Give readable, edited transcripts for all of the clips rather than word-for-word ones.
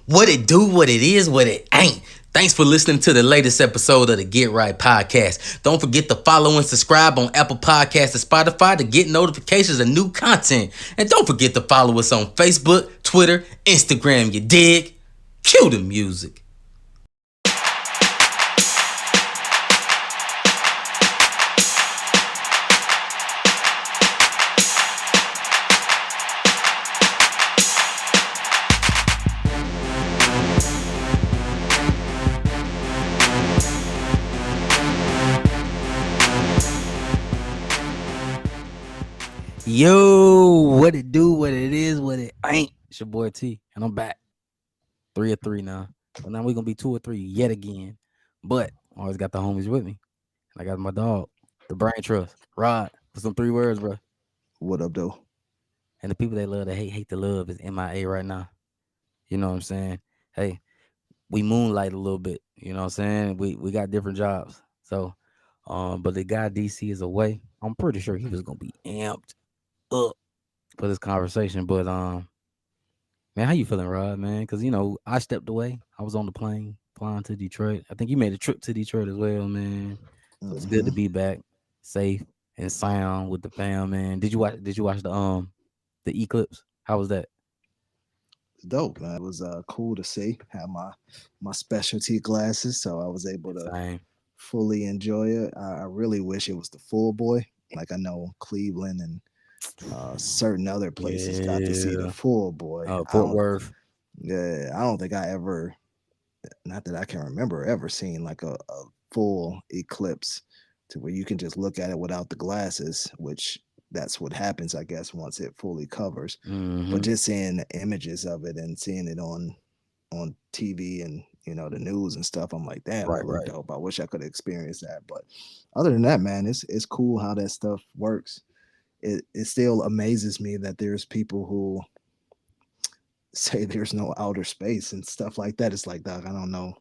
What it do, what it is, what it ain't. Thanks for listening to the latest episode of the Get Right Podcast. Don't forget to follow and subscribe on Apple Podcasts and Spotify to get notifications of new content. And don't forget to follow us on Facebook, Twitter, Instagram, you dig? Cue the music. Yo, what it do, what it is, what it ain't. It's your boy T, and I'm back. 3 or 3 now. But now we're gonna be 2 or 3 yet again. But I always got the homies with me. And I got my dog, the brain trust. Rod, for some 3 words, bro. What up, though? And the people they love, they hate to love is MIA right now. You know what I'm saying? Hey, we moonlight a little bit. You know what I'm saying? We got different jobs. So but the guy DC is away. I'm pretty sure he was gonna be amped up for this conversation. But man, how you feeling, Rod, man? Because I stepped away. I was on the plane flying to Detroit. I think you made a trip to Detroit as well, man. So it's good to be back, safe and sound with the fam, man. Did you watch the eclipse? How was that? It's dope, man. It was cool to see. Have my specialty glasses, so I was able to Same. fully enjoy it. I really wish it was the full boy. Like I know Cleveland and certain other places got to see the Yeah. full boy. Oh, I Fort don't. Worth. Yeah, I don't think I ever. Not that I can remember ever seeing like a full eclipse to where you can just look at it without the glasses, which that's what happens, I guess, once it fully covers. But Mm-hmm. just seeing the images of it and seeing it on TV and the news and stuff, I'm like, damn, Right, that looked right. dope. I wish I could experience that. But other than that, man, it's cool how that stuff works. It still amazes me that there's people who say there's no outer space and stuff like that. It's like, dog, I don't know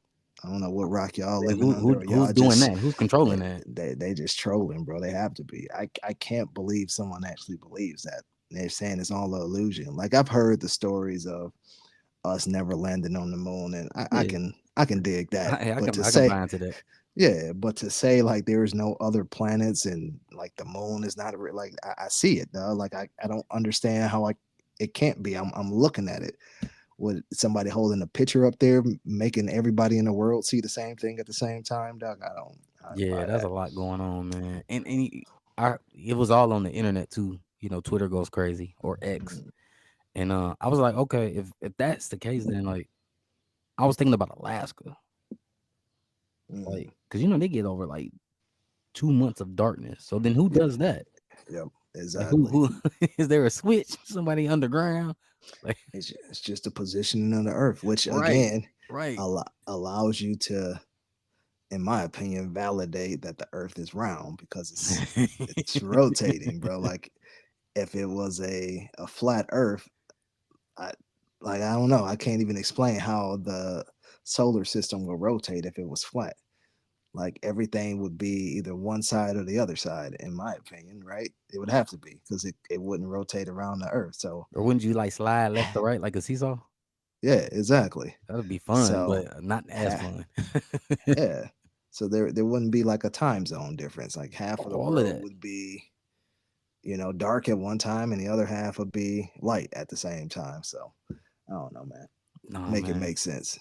what rock y'all Yeah, living under. Or who's y'all doing just that? Who's controlling that? they just trolling, bro. They have to be. I can't believe someone actually believes that. They're saying it's all an illusion. Like I've heard the stories of us never landing on the moon, and I Yeah, can I can dig that. I But can to I can say, buy into that. yeah, but to say like there is no other planets and like the moon is not a like I see it, though. Like I don't understand how it can't be. I'm looking at it with somebody holding a picture up there, making everybody in the world see the same thing at the same time, dog. I don't Yeah, buy that's a that. lot going on, man. And it was all on the internet too. Twitter goes crazy or X. Mhm. And I was like, okay, if that's the case, then like I was thinking about Alaska, Mhm. like because they get over like 2 months of darkness. So then who Yeah, does that? yep, Like who exactly. who is there a switch? Somebody underground? Like It's just a positioning of the earth, which right, again right. allows you to, in my opinion, validate that the earth is round because it's rotating, bro. Like if it was a flat earth, I I don't know. I can't even explain how the solar system would rotate if it was flat. Like everything would be either one side or the other side, in my opinion, right? It would have to be because it wouldn't rotate around the earth. So Or wouldn't you like slide left to right like a seesaw? yeah, exactly. That'd be fun, So but not as ha- fun. yeah. So there wouldn't be like a time zone difference. Like half of the All of world that. would be, dark at one time and the other half would be light at the same time. So I don't know, man. No, Make it man. make sense.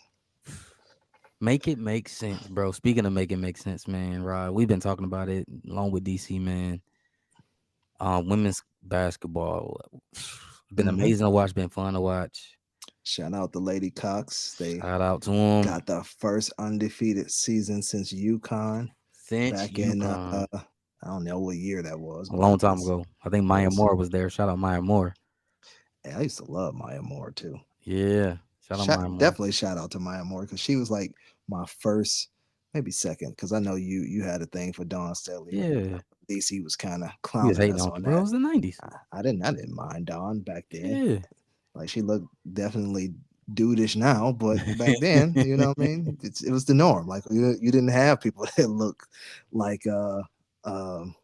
Make it make sense, bro. Speaking of make it make sense, man, Rod, we've been talking about it along with DC, man. Women's basketball been Hmm. amazing to watch, been fun to watch. Shout out to Lady Cox. They Shout out to them got the first undefeated season since UConn since back in UConn I don't know what year that was, a but long time ago. I think it Maya was. Moore was there. Shout out Maya Moore. I used to love Maya Moore too. Yeah, shout out Maya Moore. Definitely shout out to Maya Moore because she was like my first, maybe second, because I know you had a thing for Dawn Staley, and Yeah, DC was kind of he was clowning hating us on on you, bro. It that. was the '90s. I didn't mind Dawn back then. Yeah. Like she looked definitely dudeish now, but back then, you know what I mean? It was the norm. Like you didn't have people that look like um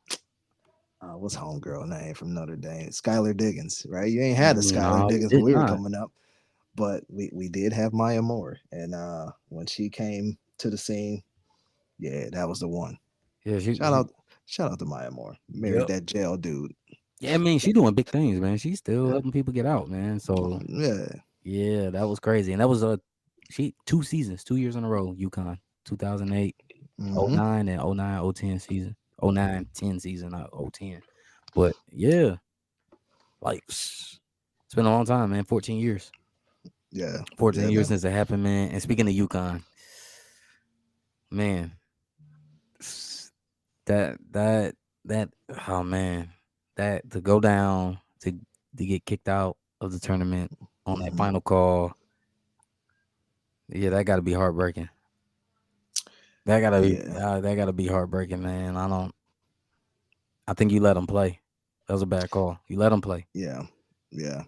what's homegirl name from Notre Dame? Skylar Diggins, right? You ain't had a Skylar No, you Diggins when did we were not. coming up. But we did have Maya Moore, and when she came to the scene, yeah, that was the one. Yeah, Shout out, shout out to Maya Moore. Married yep. that jail dude. Yeah, I mean, she doing big things, man. She's still helping people get out, man. So Yeah. yeah, that was crazy. And that was she 2 seasons, 2 years in a row, UConn. 2008, oh Mm-hmm. nine, and oh nine, oh 10 season. Oh nine, 10 season, not oh 10. But yeah, like it's been a long time, man. 14 years. Yeah. 14 Yeah, years man. since it happened, man. And speaking of UConn, man, that oh man, that to go down to get kicked out of the tournament on that Hmm. final call, yeah, that got to be heartbreaking. Yeah. That gotta be heartbreaking, man. I think you let him play. That was a bad call. You let him play. Yeah. Yeah.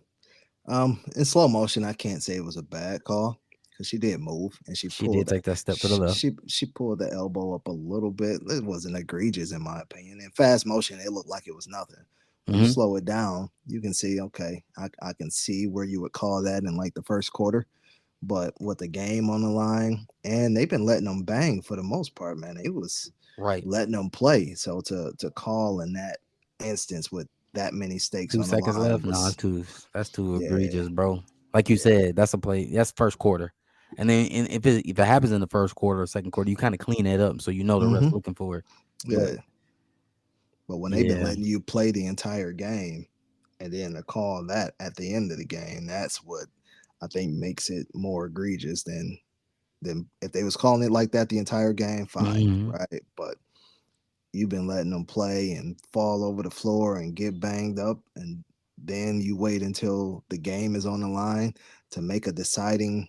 In slow motion, I can't say it was a bad call because she did move and she She did pulled take that step to the left. she pulled the elbow up a little bit. It wasn't egregious in my opinion. In fast motion, it looked like it was nothing. When you Hmm. slow it down, you can see okay, I can see where you would call that in like the first quarter. But with the game on the line, and they've been letting them bang for the most part, man. It was Right. letting them play. So to call in that instance with that many stakes Two on the seconds line left. No, was that's too yeah, egregious, bro. Like you yeah, said, that's a play. That's first quarter. And then if it happens in the first quarter or second quarter, you kind of clean it up so you know the hmm, ref's looking for it. But yeah. But when they've been yeah, letting you play the entire game and then to call that at the end of the game, that's what I think makes it more egregious than if they was calling it like that the entire game, fine, hmm, right? But you've been letting them play and fall over the floor and get banged up, and then you wait until the game is on the line to make a deciding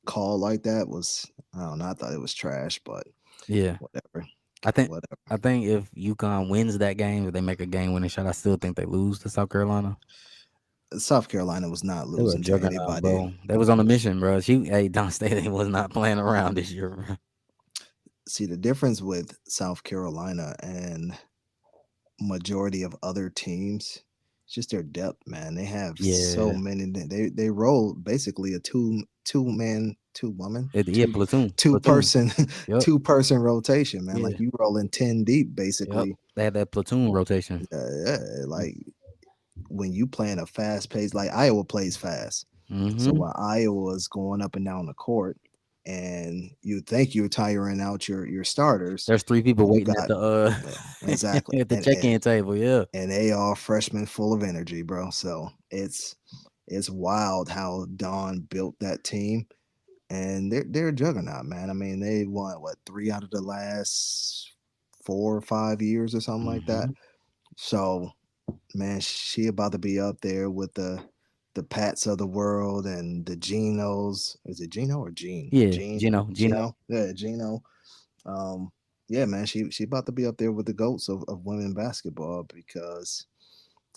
call like that was I don't know. I thought it was trash, but yeah. whatever, I think whatever. I think if UConn wins that game, if they make a game winning shot, I still think they lose to South Carolina. South Carolina was not They were a losing to juggernaut, anybody. bro. They was on a mission, bro. Don Staley was not playing around this year, bro. See the difference with South Carolina and majority of other teams, it's just their depth, man. They have so Yeah, many. They roll basically a two man, two woman, yeah, platoon, two platoon. person, Yep, 2-person rotation, man. yeah, Like you rolling 10 deep, yep. basically. They had that platoon rotation. Yeah, like when you playing a fast pace, like Iowa plays fast. So Mm-hmm. while Iowa is going up and down the court, and you think you're tiring out your starters, There's three people you waiting at got the yeah, exactly, at the check-in table. Yeah, and they all freshmen full of energy, bro. So it's wild how Don built that team, and they're a juggernaut, man. I mean, they won what 3 out of the last 4 or 5 years or something like that. mm-hmm. So man, she about to be up there with the Pats of the world and the Genos. Is it Geno or Gene? Yeah, Gene, Gino. Geno. Yeah, Geno. Um, yeah, man, she about to be up there with the goats of women basketball because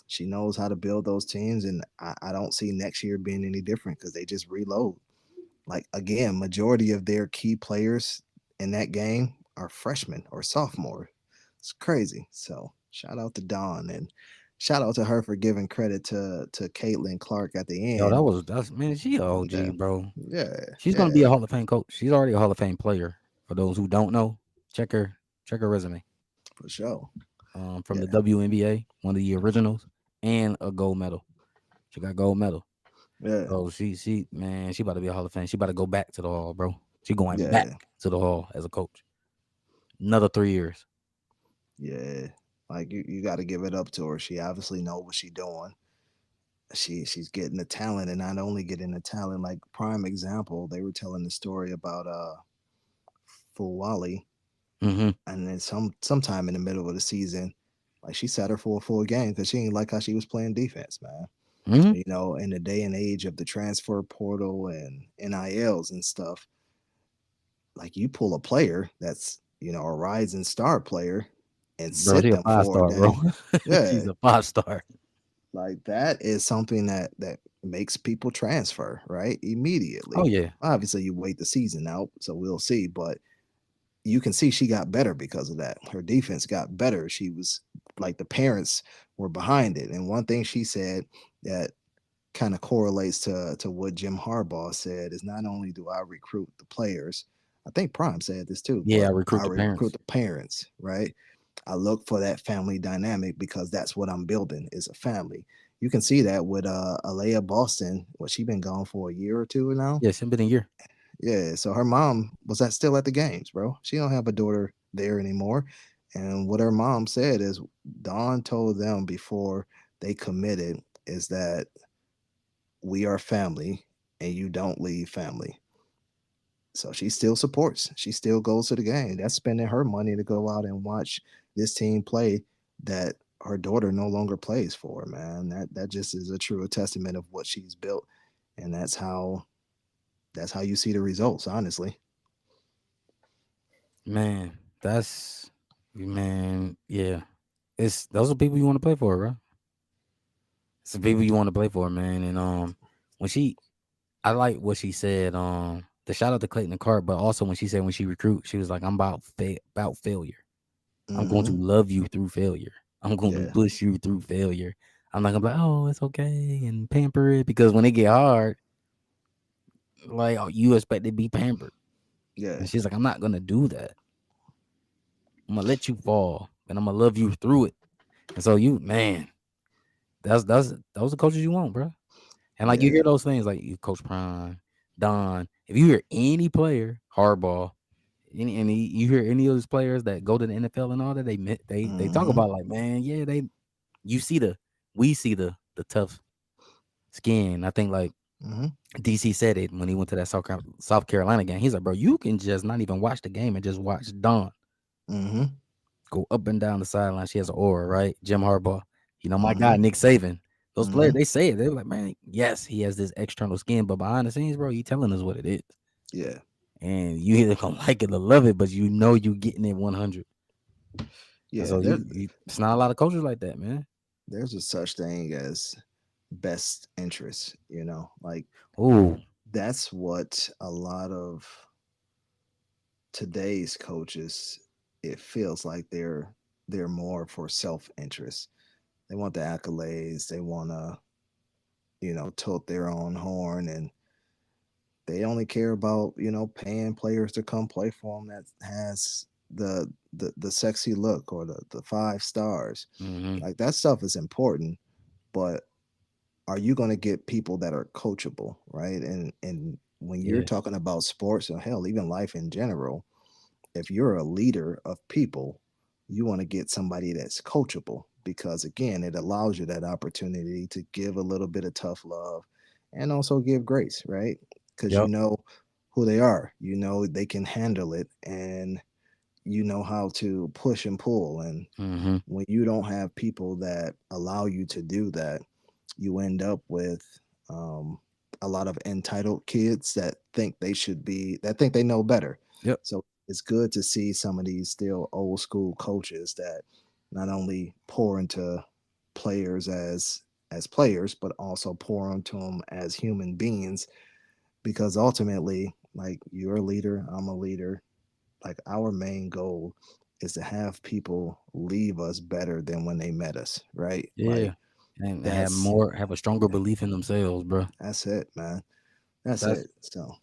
she knows how to build those teams, and I don't see next year being any different because they just reload. Like again, majority of their key players in that game are freshmen or sophomore. It's crazy. So shout out to Dawn and shout out to her for giving credit to Caitlin Clark at the Yo, end. that's man. She a Yeah, OG, bro. yeah, She's gonna be a yeah, Hall of Fame coach. She's already a Hall of Fame player. For those who don't know, check her resume. for sure. From Yeah, the WNBA, one of the originals, and a gold medal. She got gold medal. yeah, So she about to be a Hall of Fame. She about to go back to the Hall, bro. She going back yeah, to the Hall as a coach. Another 3 years. yeah. Like you got to give it up to her. She obviously know what she doing. She's getting the talent, and not only getting the talent. Like prime example, they were telling the story about Fulwali, Mm-hmm. and then sometime in the middle of the season, like she sat her for a full game because she didn't like how she was playing defense, man. Mm-hmm. You know, in the day and age of the transfer portal and NILs and stuff, like you pull a player that's a rising star player and Bro, sit she a them five for a star, bro. day. Yeah, She's a 5 star. like that is something that makes people transfer right Oh immediately. yeah. Obviously, you wait the season out, so we'll see, but you can see she got better because of that. Her defense got better. She was like the parents were behind it. And one thing she said that kind of correlates to what Jim Harbaugh said is not only do I recruit the players, I think Prime said this too, Yeah, I but recruit I the recruit parents. the parents, right? I look for that family dynamic because that's what I'm building is a family. You can see that with Alea Boston. What she been gone for a year or two now? Yeah, it's been a year. Yeah. So her mom was that still at the games, bro. She don't have a daughter there anymore. And what her mom said is Dawn told them before they committed is that we are family and you don't leave family. So she still supports. She still goes to the game. That's spending her money to go out and watch this team play that her daughter no longer plays for, man. That just is a true testament of what she's built. And that's how you see the results, honestly. Man, that's man, yeah. It's those are people you want to play for, bro. It's the people you want to play for, man. And when she I like what she said, the shout out to Clayton Clark, but also when she said when she recruit, she was like, I'm about failure. I'm going to Hmm. love you through failure. I'm going to Yeah. push you through failure. I'm not gonna be like, oh, it's okay and pamper it because when it get hard, like oh, you expect to be pampered. Yeah. And she's like, I'm not gonna do that. I'm gonna let you fall and I'm gonna love you through it. And so you, man, that's those are coaches you want, bro. And like you Yeah. hear those things like you Coach Prime, Don. If you hear any player, Hardball, you hear any of those players that go to the NFL and all that, they talk Hmm. about like, man, yeah, you see we see the tough skin. I think like Hmm. DC said it when he went to that South Carolina game. He's like, bro, you can just not even watch the game and just watch Don Hmm. go up and down the sideline. She has an aura, right? Jim Harbaugh, my guy Hmm. Nick Saban. Those players, Hmm. they say it. They're like, man, yes, he has this external skin, but behind the scenes, bro, he telling us what it is. Yeah. And you either gonna like it or love it, but you know you getting it 100. And Yeah. so it's not a lot of coaches like that, man. There's a such thing as best interest, like Oh, that's what a lot of today's coaches, it feels like they're more for self-interest. They want the accolades, they want to tote their own horn, and they only care about paying players to come play for them that has the sexy look or the 5 stars. mm-hmm. Like that stuff is important, but are you going to get people that are coachable, right? And when you're Yeah, talking about sports or hell even life in general, if you're a leader of people, you want to get somebody that's coachable because again, it allows you that opportunity to give a little bit of tough love and also give grace, right? Because you yep, know who they are, they can handle it, and you know how to push and pull. And mm-hmm. when you don't have people that allow you to do that, you end up with um, a lot of entitled kids that think they know better. Yep, So it's good to see some of these still old school coaches that not only pour into players as players, but also pour into them as human beings. Because ultimately, like you're a leader, I'm a leader, like our main goal is to have people leave us better than when they met us, right? yeah, Like and that's have a stronger belief in themselves, bro. that's it, man. That's That's it. So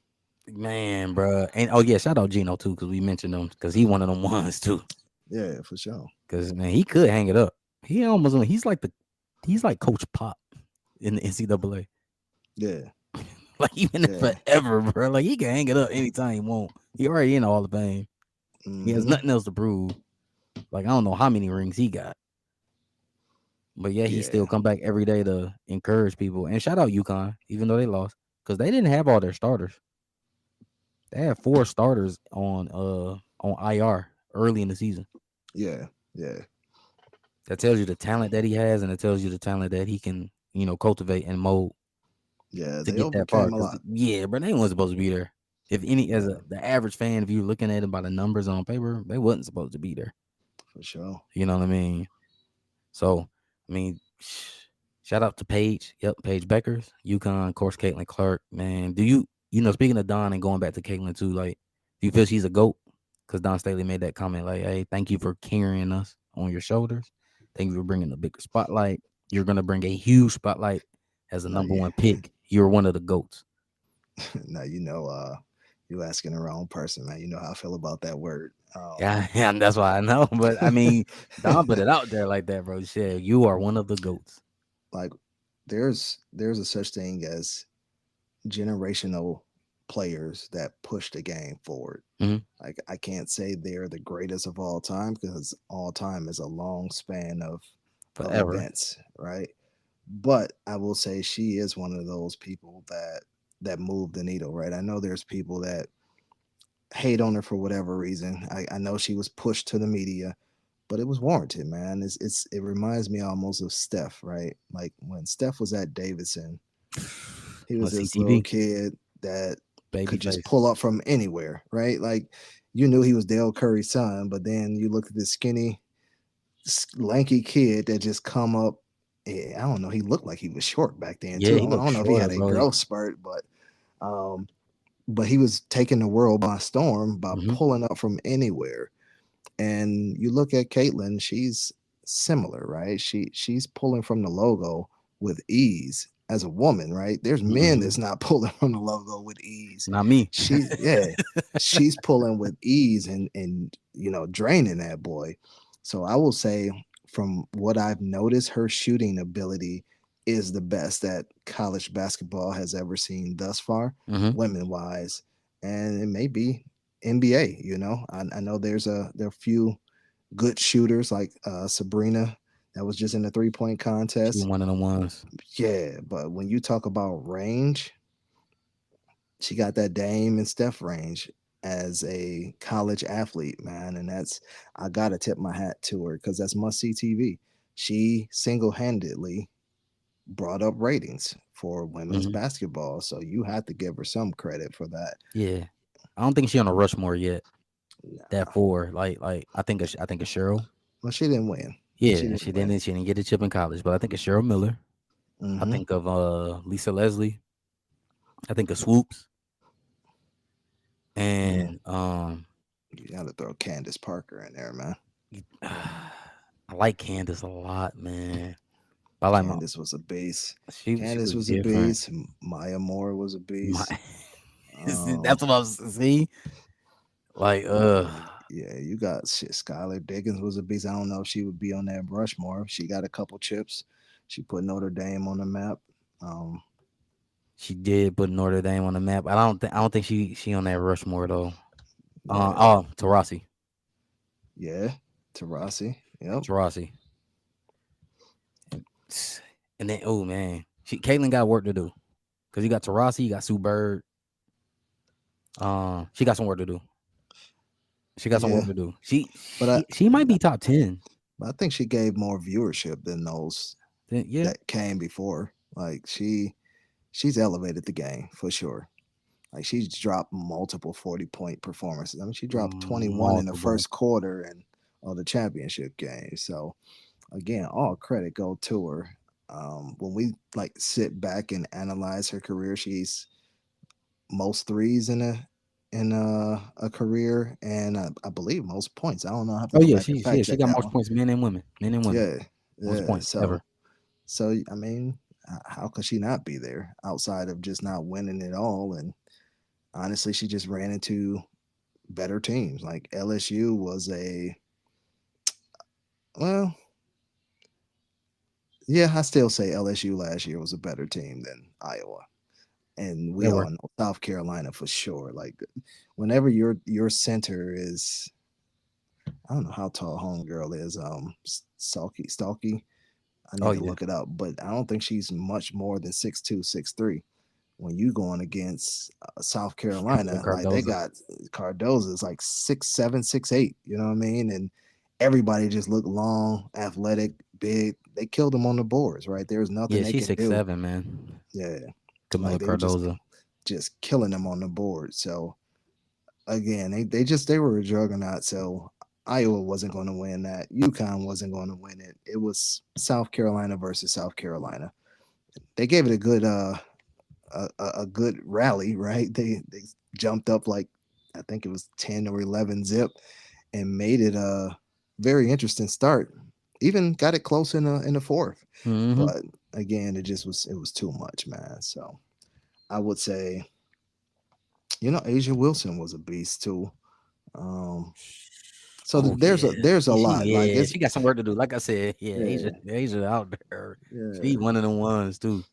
Man, bro, and oh yeah, shout out Gino too, because we mentioned him, because he one of them ones too. yeah, for sure. Because man, he could hang it up. He's like Coach Pop in the NCAA. Yeah, Like he been there yeah. forever, bro. Like he can hang it up anytime he want. He already in the Hall of Fame. He has Hmm. nothing else to prove. Like I don't know how many rings he got, but yeah, he still Yeah, come back every day to encourage people. And shout out UConn, even though they lost, because they didn't have all their starters. They had 4 starters on IR early in the season. yeah, yeah, That tells you the talent that he has, and it tells you the talent that he can, cultivate and mold yeah. to They get that overcame far. a Because lot. yeah, bro, they weren't supposed to be there. If any, as Yeah, the average fan, if you're looking at it by the numbers on paper, they wasn't supposed to be there. for sure. You know what I mean? So, I mean, shout out to Paige. Yep, Paige Beckers, UConn, of course, Caitlin Clark. Man, speaking of Don and going back to Caitlin too, like, do you feel she's a GOAT? Because Don Staley made that comment, like, hey, thank you for carrying us on your shoulders. Thank you for bringing the bigger spotlight. You're going to bring a huge spotlight as a No, number you one pick, you're one of the goats. now you asking the wrong person, man. You know how I feel about that word. Yeah, yeah, and that's why I know. But I mean, Don put it out there like that, bro. He said you are one of the goats. like there's a such thing as generational players that push the game forward. Hmm. Like I can't say they're the greatest of all time because all time is a long span of Forever. events, right? But I will say she is one of those people that move the needle, right? I know there's people that hate on her for whatever reason. I know she was pushed to the media, but it was warranted, man. It reminds me almost of Steph, right? Like when Steph was at Davidson, he On was this little CTV, kid that baby could just face. pull up from anywhere, right? Like you knew he was Dale Curry's son, but then you looked at this skinny, lanky kid that just come up. I don't know. He looked like he was short back then Yeah, too. he I looked don't know if he shorter, had a bro. growth spurt, um, but he was taking the world by storm by Hmm. pulling up from anywhere. And you look at Caitlyn, she's similar, right? She's pulling from the logo with ease as a woman, right? There's men Hmm. that's not pulling from the logo with ease. Not me. She's pulling with ease and draining that boy. So I will say from what I've noticed, her shooting ability is the best that college basketball has ever seen thus far, Hmm. women wise. And it may be NBA. I know there are a few good shooters like Sabrina that was just in the 3-point She contest. one of the ones. Yeah, but when you talk about range, she got that Dame and Steph range as a college athlete, man, and that's I gotta tip my hat to her because that's must see TV. She single handedly brought up ratings for women's Hmm. basketball, so you have to give her some credit for that. Yeah, I don't think she on a Rushmore yet. That Nah, four, like I think it's Cheryl. well, she didn't win. She Yeah, didn't win. she didn't get a chip in college, but I think it's Cheryl Miller. I Hmm. think of Lisa Leslie. I think of Swoops, Mm. and You got to throw Candace Parker in there, man. I like Candace a lot, man. I like my Candace was a beast. she Candace was was a different. beast. Maya Moore was a My beast. that's Um, what I was see. Like yeah, you got shit. Skylar Diggins was a beast. I don't know if she would be on that Rushmore. She got a couple chips. She put Notre Dame on the map. Um, she did put Notre Dame on the map. I don't think she on that Rushmore though. yeah, Oh, Tarasi. yeah. Tarasi. Yep. Tarasi. And, and then oh man. Caitlyn got work to do. Cause you got Tarasi, you got Sue Bird. She got some work to do. She got some work Yeah, to do. but I, She might be top 10. but I think she gave more viewership than those Yeah. that came before. Like she's elevated the game for sure. Like she's dropped multiple 40-point performances. I mean, she dropped 21 in the Multiple. first quarter and of the championship game. So again, all credit go to her. When we like sit back and analyze her career, she's most threes in a career, and I believe most points. I don't know. I have to Oh go yeah, back and fact she check got that more one. points, men and women. Men and women. Yeah, Most yeah. points ever. So I mean, how could she not be there outside of just not winning it all? And honestly, she just ran into better teams. Like LSU was well, yeah, I still say LSU last year was a better team than Iowa. And They we all were. know South Carolina for sure. Like whenever your center is, I don't know how tall homegirl is, Stalky. I Oh need to yeah. look it up, but I don't think she's much more than 6'2", 6'3". When you going against South With Carolina, like they Cardoza. got Cardoza's like 6'7", 6'8". You know what I mean? And everybody just looked long, athletic, big. They killed them on the boards, right? There's nothing Yeah, they she's can six do. seven, man. Yeah, Camilla like they were just Cardoza. just killing them on the board. So again, they were a juggernaut. So Iowa wasn't going to win that. UConn wasn't going to win it. It was South Carolina versus South Carolina. They gave it a good rally, right? They jumped up like I think it was 10 or 11 zip and made it a very interesting start. Even got it close in the fourth. Mm-hmm. But again, it was too much, man. So I would say, Asia Wilson was a beast too. Um, so Oh yeah, there's a she lot. Like yeah it's she got some work to do. Like I said, yeah, yeah, Asia out there. She yeah, one of them ones too.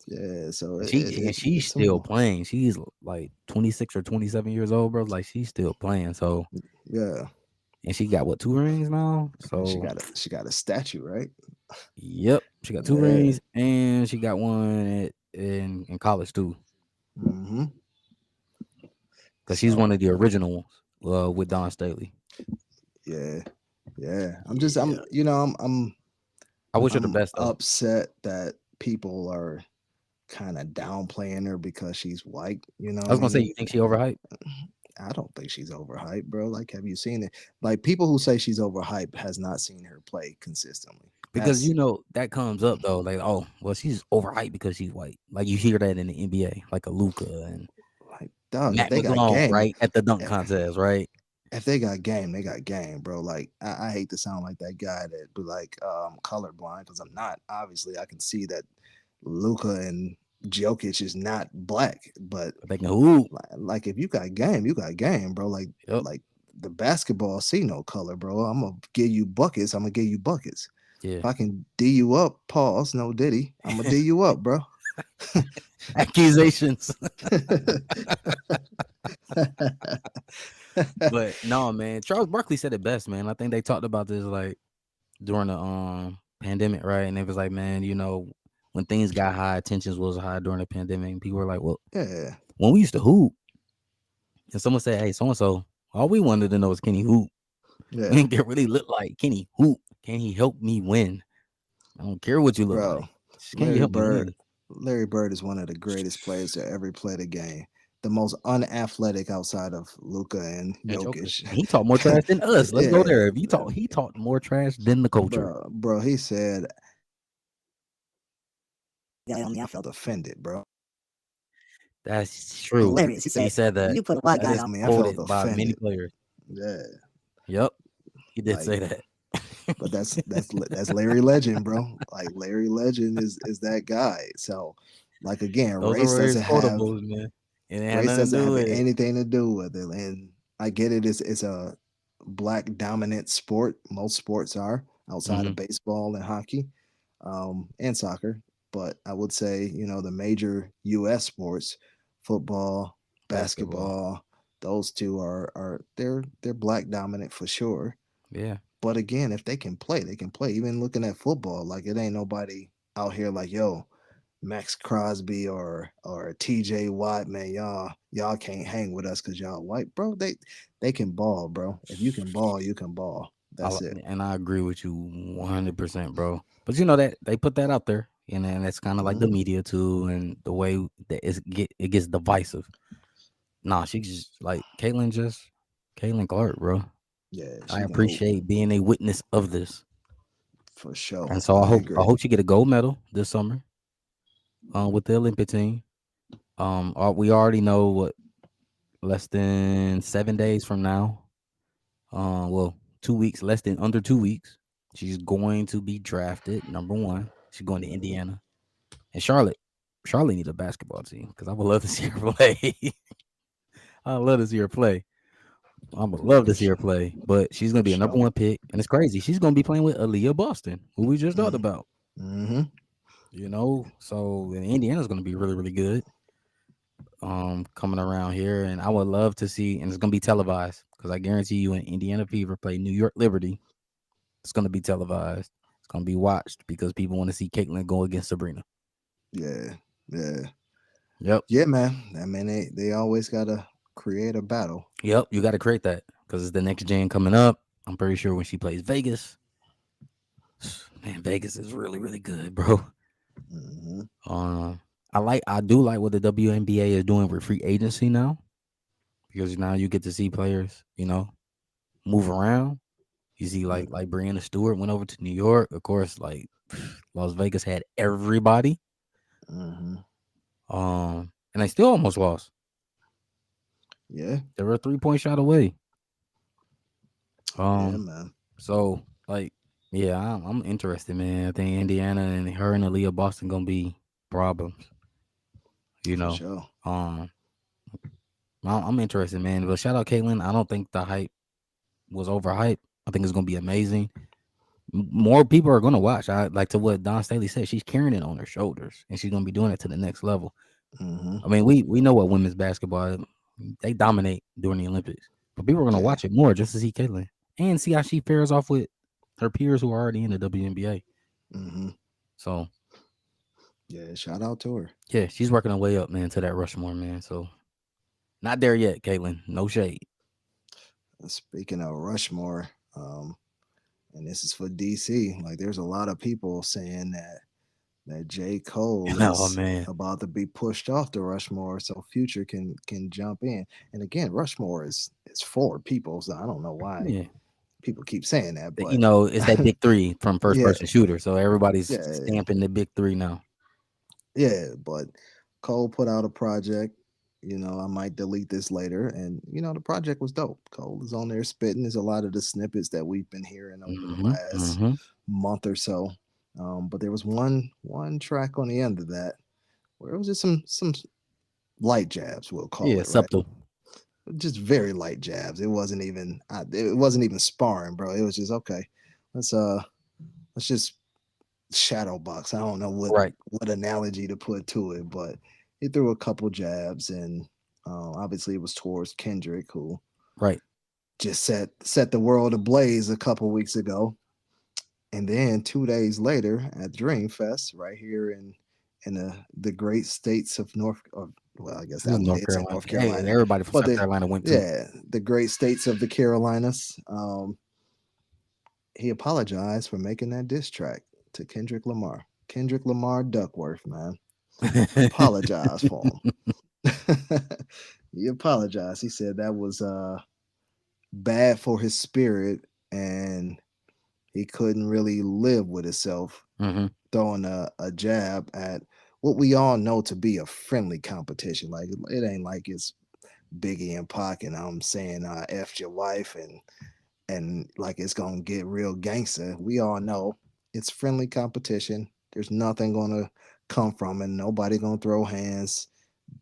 yeah. So And she's it's some still playing. She's like 26 or 27 years old, bro. Like she's still playing. So yeah. and she got what 2 rings now. And So she got a statue, right? yep, she got two Yeah. rings and she got one in college too. Hmm. Because she's So one of the original ones with Don Staley. yeah, yeah. Yeah, I wish her the I'm best though. upset that people are kind of downplaying her because she's white. You know I what I was gonna say, mean? you think she overhyped? I don't think she's overhyped, bro. Like, have you seen it? Like, people who say she's overhyped has not seen her play consistently. Because That's that comes up though, like, oh, well, she's overhyped because she's white. Like you hear that in the NBA, like a Luca and like, dog. If Matt they got McGlone, game, right at the dunk if, contest, right? if they got game, they got game, bro. Like, I hate to sound like that guy that be like colorblind because I'm not. Obviously, I can see that Luca and Jokic is not black, but But they can hoop. like if you got game, you got game, bro. Yep. Like the basketball see no color, bro. I'm gonna give you buckets. I'm gonna give you buckets. Yeah. If I can D you up, pause, no Diddy. I'm gonna D you up, bro. Accusations. But no, man. Charles Barkley said it best, man. I think they talked about this like during the pandemic, right? And it was like, man, when things got high, tensions was high during the pandemic, and people were like, well, Yeah, when we used to hoop, and someone said, hey, so and so, all we wanted to know is can he hoop? We yeah, didn't get really look like, can he hoop? Can he help me win? I don't care what you look bro. like. Just can you Larry help me Bird. win? Larry Bird is one of the greatest players to ever play the game. The most unathletic outside of Luca and And Joker. Jokic. And he talked more trash than us. Let's go Yeah, there. If he talked more trash than the culture. bro. He said, "Yeah, I felt offended, bro." That's true. Hilarious. He said that. You put a black That guy is I on. mean, I quoted felt by many offended. players. Yeah, Yep. He did like, say that. but that's Larry Legend, bro. Like Larry Legend is that guy. So, like again, Those race are his doesn't have quotables, man. And it had race nothing to doesn't do have with it. anything to do with it. And I get it. It's a black dominant sport. Most sports are outside Mm-hmm. of baseball and hockey, and soccer. But I would say, the major U.S. sports, football, Basketball. basketball, those two are they're black dominant for sure. Yeah. But again, if they can play, they can play. Even looking at football, like it ain't nobody out here like, yo, Max Crosby or TJ Watt, man, y'all can't hang with us because y'all white, bro. They can ball, bro. If you can ball, you can ball. That's it. And I agree with you 100%, bro. But you know that they put that out there, and that's kind of like the Mhm. media too, and the way that it gets divisive. Nah, she just like Caitlin Clark, bro. Yeah, I she can hoop appreciate being a witness of this, for sure. and so I I agree. hope she get a gold medal this summer, with the Olympic team. We already know what less than 7 days from now. Well, 2 weeks, less than under 2 weeks. She's going to be drafted number one. She's going to Indiana and Charlotte. Charlotte needs a basketball team because I would love to see her play. I love to see her play. I would love to see her play, but she's gonna For be a number sure. one pick, and it's crazy. She's gonna be playing with Aaliyah Boston, who we just talked about. Mm-hmm. So Indiana's gonna be really, really good. Coming around here, and I would love to see, and it's gonna be televised because I guarantee you, when Indiana Fever play New York Liberty, it's gonna be televised. It's gonna be watched because people want to see Caitlin go against Sabrina. Yeah, yeah, Yep, yeah, man. I mean, they always gotta create a battle. yep. You got to create that because it's the next gen coming up. I'm pretty sure when she plays Vegas, man, Vegas is really, really good, bro. Mm-hmm. I do like what the WNBA is doing with free agency now because now you get to see players, move around. You see, like Brianna Stewart went over to New York. Of course, like Las Vegas had everybody. Mm-hmm. And they still almost lost. Yeah, They were a 3-point shot away. yeah, Um, man. so like Yeah, I'm interested, man. I think Indiana and her and Aaliyah Boston gonna be problems. You For know, sure. um, I'm interested, man. But shout out Caitlyn. I don't think the hype was overhyped. I think it's gonna be amazing. More people are gonna watch. I like to what Don Staley said. She's carrying it on her shoulders, and she's gonna be doing it to the next level. Hmm. I mean, we know what women's basketball they dominate during the Olympics, but people are gonna Yeah. watch it more just to see Caitlyn and see how she fares off with her peers who are already in the WNBA. Hmm. So Yeah. Shout out to her. yeah, she's working her way up, man, to that Rushmore, man. So not there yet, Caitlyn. No shade. Speaking of Rushmore, and this is for DC. Like, there's a lot of people saying that J. Cole Oh is man, about to be pushed off the Rushmore, so Future can jump in. And again, Rushmore is for people, so I don't know why yeah. people keep saying that, You but know, it's that big three from first yeah, person shooter. So everybody's yeah, stamping the big three now. yeah. But Cole put out a project. I might delete this later, and the project was dope. Cole is on there spitting. There's a lot of the snippets that we've been hearing over the Mm-hmm. last Mm-hmm. month or so. But there was one track on the end of that where it was just some light jabs, we'll call Yeah, it, right? subtle. Just very light jabs. It wasn't even sparring, bro. It was just okay. Let's uh let's just shadow box. I don't know Right. what analogy to put to it, but he threw a couple jabs, and obviously it was towards Kendrick, who Right. just set the world ablaze a couple weeks ago. And then 2 days later at Dream Fest, right here in the great states of well, I guess This is I North did say Carolina. North Hey, and Carolina, everybody from but South Carolina went too. the great states of the Carolinas. He apologized for making that diss track to Kendrick Lamar. Kendrick Lamar Duckworth, man, apologize for him. He apologized. He said that was bad for his spirit, and he couldn't really live with himself hmm throwing a jab at what we all know to be a friendly competition. Like, it ain't like it's Biggie and Pac, and I'm saying F your wife and like it's gonna get real gangster. We all know it's friendly competition. There's nothing gonna come from it. Nobody gonna throw hands.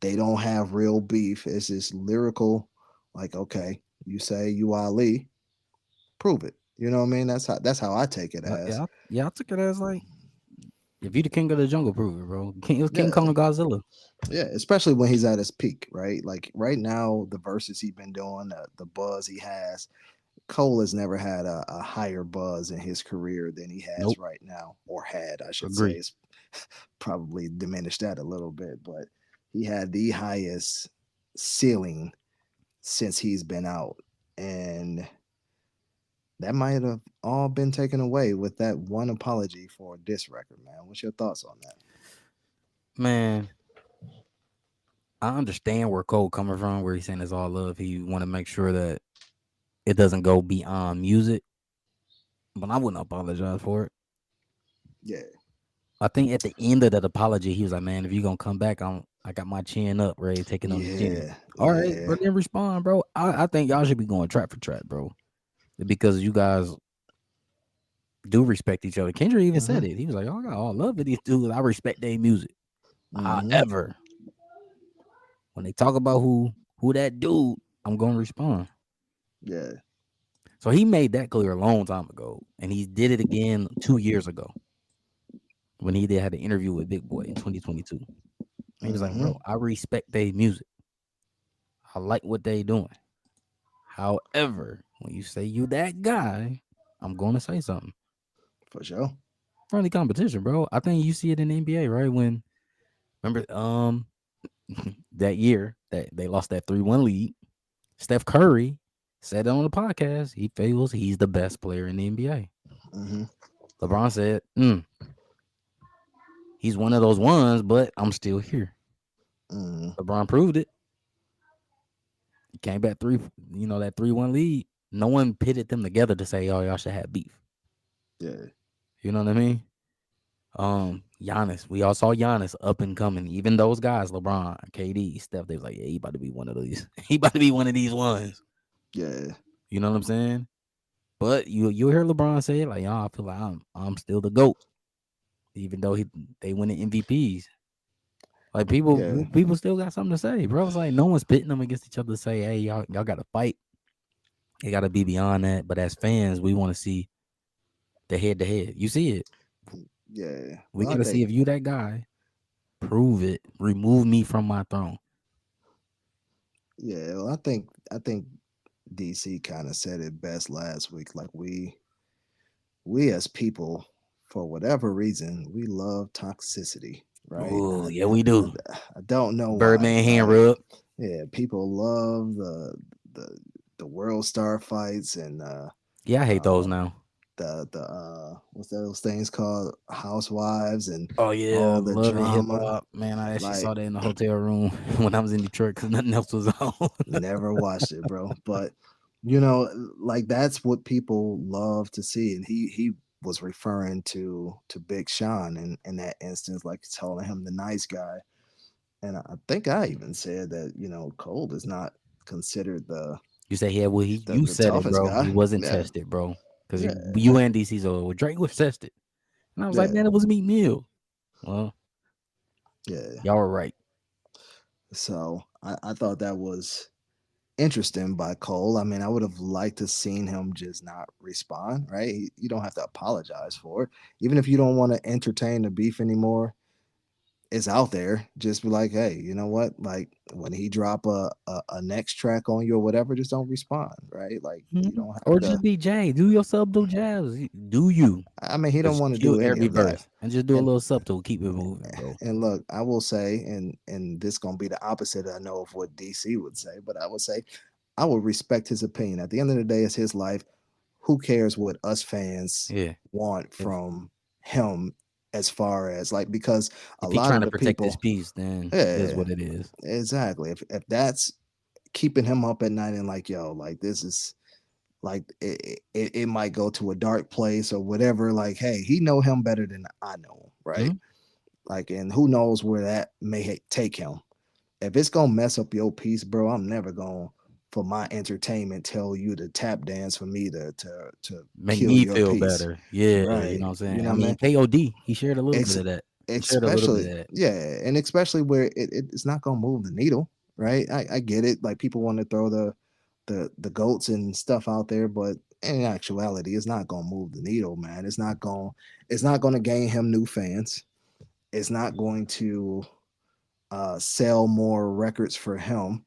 They don't have real beef. It's just lyrical. Like, okay, you say you Ali, prove it. You know what I mean? That's how I take it as. Yeah. I took it as like if you the king of the jungle, prove it, bro. King, it was King Yeah, Kong and Godzilla. yeah. Especially when he's at his peak, right? Like right now, the verses he's been doing, the buzz he has. Cole has never had a higher buzz in his career than he has Nope. right now, or had, I should say. Agree. It's probably diminished that a little bit, but he had the highest ceiling since he's been out. And that might have all been taken away with that one apology for a diss record, man. What's your thoughts on that? Man, I understand where Cole coming from, where he's saying it's all love. He want to make sure that it doesn't go beyond music, but I wouldn't apologize for it. Yeah. I think at the end of that apology, he was like, "Man, if you gonna come back, I got my chin up, ready, taking on the chin." Yeah. All right, Yeah. bro, then respond, bro. I think y'all should be going track for track, bro, because you guys do respect each other. Kendrick even Mm-hmm. said it. He was like, "Oh, I got all love for these dudes. I respect their music." Mm-hmm. However, when they talk about who that dude, I'm gonna respond. Yeah. So he made that clear a long time ago, and he did it again 2 years ago when he had an interview with Big Boy in 2022. He was like, Mm-hmm. "Bro, I respect their music. I like what they doing. However, when you say you that guy, I'm going to say something. For sure. Friendly competition, bro. I think you see it in the NBA, right? When remember that year that they lost that 3-1 lead, Steph Curry said it on the podcast. He feels he's the best player in the NBA. Mm-hmm. LeBron said, he's one of those ones, but I'm still here. Mm-hmm. LeBron proved it. He came back that 3-1 lead. No one pitted them together to say, oh, y'all should have beef. Yeah. You know what I mean? Giannis. We all saw Giannis up and coming. Even those guys, LeBron, KD, Steph, they was like, yeah, he about to be one of these. He about to be one of these ones. Yeah. You know what I'm saying? But you hear LeBron say it like, y'all, I feel like I'm still the GOAT, even though they winning MVPs. Like Yeah, people still got something to say, bro. It's like no one's pitting them against each other to say, hey, y'all got to fight. It got to be beyond that. But as fans, we want to see the head to head. You see it. yeah. We Well, I got to see think if you that guy. Prove it. Remove me from my throne. yeah. Well, I think DC kind of said it best last week. Like we as people, for whatever reason, we love toxicity, right? Oh, yeah, we do. I don't know why. Birdman hand Like, rub. yeah, people love the the world star fights and Yeah, I hate those um now. the what's those things called, housewives and Oh yeah, all the love and hip drama. hop. Man, I actually Like, saw that in the hotel room when I was in Detroit because nothing else was on. never watched it, bro. But like that's what people love to see. And he was referring to Big Sean in that instance, like telling him the nice guy. And I think I even said that, Cole is not considered You say, yeah, well, you the said it, toughest bro. He guy. wasn't Yeah, tested, bro. Because yeah, you and DC, so well, Drake was tested. And I was like, yeah, man, it was Meek Mill. Well, yeah. y'all were right. So I thought that was interesting by Cole. I mean, I would have liked to seen him just not respond, right? You don't have to apologize for it. Even if you don't want to entertain the beef anymore, it's out there. Just be like, hey, you know what? Like when he drop a next track on you or whatever, just don't respond, right? Like you Mhm. don't have Or to. just be Jay. Do your subtle jazz. Do you? I mean, he don't Just want to kill do any every of that. verse and just do a And little subtle. Keep it moving, bro. and look, I will say, and this gonna be the opposite, I know, of what DC would say, but I would say I would respect his opinion. At the end of the day, it's his life. Who cares what us fans Yeah. want If from him, as far as like, because a if he lot trying of to the protect his people, peace, then it is yeah, what it is. exactly. If that's keeping him up at night and like, yo, like this is like it might go to a dark place or whatever. Like, hey, he know him better than I know him, right? Mhm. Like, and who knows where that may take him. If it's gonna mess up your peace, bro, I'm never gonna, for my entertainment, tell you to tap dance for me to Make kill me your feel peace. better. Yeah, you know Right. what I'm You saying? know I what I mean, mean? KOD, he shared a little bit Ex- of that. He shared a little bit of especially, that. yeah, and especially where it's not gonna move the needle, right? I get it. Like people want to throw the goats and stuff out there, but in actuality, it's not gonna move the needle, man. It's not gonna gain him new fans. It's not going to sell more records for him,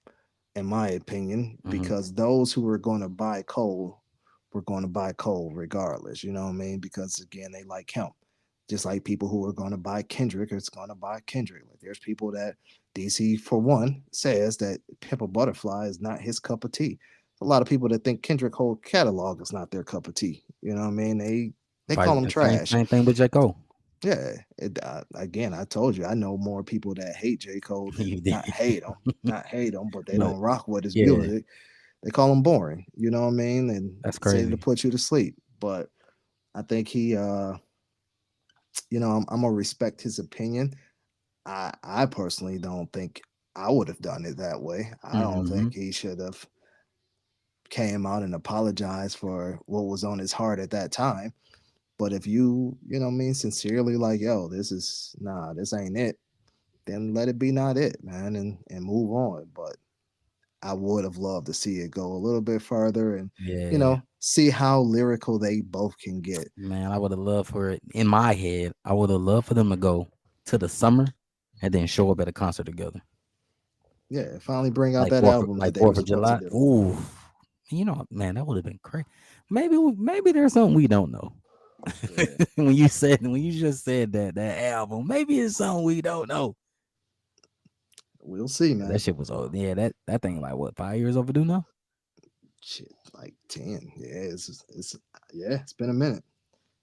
in my opinion, Mhm. because those who were going to buy Cole were going to buy Cole regardless. You know what I mean? Because again, they like him. Just like people who are going to buy Kendrick is going to buy Kendrick. Like there's people that DC, for one, says that Pimp a Butterfly is not his cup of tea. A lot of people that think Kendrick whole catalog is not their cup of tea. You know what I mean? They call him trash. Same thing with J. Cole. Yeah, again, I told you, I know more people that hate J. Cole You than did. not hate him, but they But don't rock with his yeah, music. They call him boring. You know what I mean? And that's say to crazy. put you to sleep. But I think he, I'm gonna respect his opinion. I personally don't think I would have done it that way. I don't Mhm. think he should have came out and apologized for what was on his heart at that time. But if you know what I mean, sincerely like, yo, this ain't it, then let it be not it, man, and move on. But I would have loved to see it go a little bit further and Yeah. see how lyrical they both can get. Man, I would have loved for it in my head. I would have loved for them to go to the summer and then show up at a concert together. Yeah, finally bring out that album that Like they were 4th of supposed to July. do. Ooh. You know, man, that would have been crazy. Maybe there's something we don't know. Yeah, When you just said that album, maybe it's something we don't know. we'll see, 'Cause that man. shit was old. Yeah, that thing like what, 5 years overdue now? Shit, like 10. Yeah, it's been a minute.